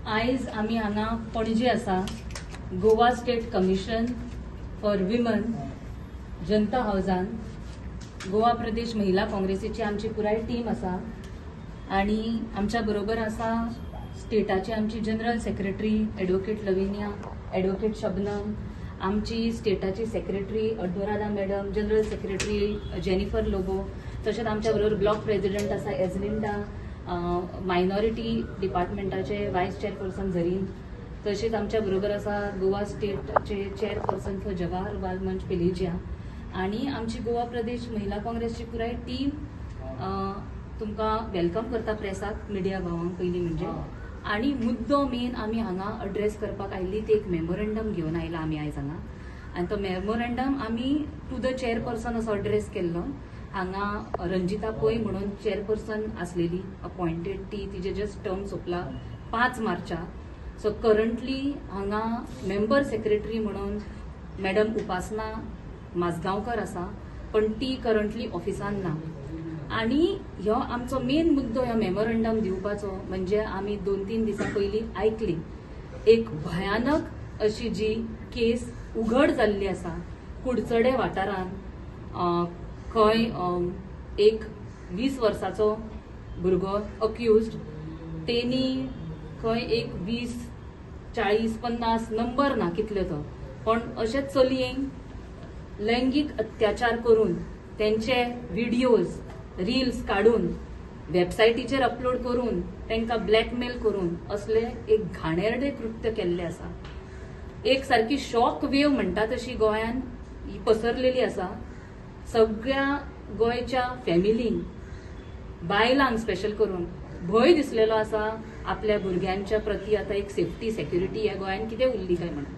आयज आमी हांगा पणजे आसा Goa state commission for women जनता हाऊसान गोवा प्रदेश महिला काँग्रेसीची आमची पुराय टीम आसा आणि आमच्या बरोबर आसा स्टेटाची आमची general secretary advocate Lavinia, advocate Shabnam, आमची स्टेटाची secretary Adorada madam, general secretary Jennifer Lobo, तशेंच आमच्या बरोबर ब्लॉक प्रेसिडेंट आसा एजलिंडा, मायनॉरिटी डिपार्टमेंटाचे वायस चेअरपर्सन झरीन, तशेंच आमच्या बरोबर आसा गोवा स्टेटचे चेअरपर्सन फॉर जवाहरलाल मंच पेलेजिया आणि आमची गोवा प्रदेश महिला काँग्रेसची पुराय टीम तुमकां वेलकम करता प्रेसाक, मिडिया भावांक पयली म्हणजे. आणि मुद्दो मेन आमी हांगा अड्रेस करपाक आयिल्ली ते एक मेमोरेंडम घेवन आयला आमी आयज हांगा. आनी तो मेमोरेंडम आमी टू द चेअरपर्सन असो अड्रेस केल्लो. हांगा रंजिता पै म्हणून चेअरपर्सन आसलेली अपॉइंटेड, ती तिचे जस्ट टर्म सोंपला 5 मार्चाक. सो करंटली हांगा मेंबर सेक्रेटरी म्हणून मॅडम उपासना माजगांवकर आसा, पण ती करंटली ऑफिसान ना. आणि ह्यो आमचो मेन मुद्दो ह्यो मेमोरेंडम दिवपाचो म्हणजे आमी 2-3 दिसां पयलीं आयकली एक भयानक अशी जी केस उघड जाल्ली आसा कुडचडे वाठारांत. खंय एक 20 वर्साचो भुरगो अक्युज्ड, तेनी खंय एक 20, 40, 50 नंबर ना कितले तो, पण अशे चलयेंक लैंगिक अत्याचार करून त्यांचे व्हिडिओज रील्स काढून वेबसायटीचेर अपलोड करून तांकां ब्लॅकमेल करून असले एक घाणेरडे कृत्य केल्ले आसा. एक सारकी शॉक वेव म्हणटा तशी गोंयान ही पसरलेली आसा. सगळ्या गोंयच्या फॅमिलींक, बायलांक स्पेशल करून भंय दिसलेलो आसा आपल्या भुरग्यांच्या प्रती. आता एक सेफ्टी सेक्युरिटी ह्या गोंयान कितें उरली काय म्हणून.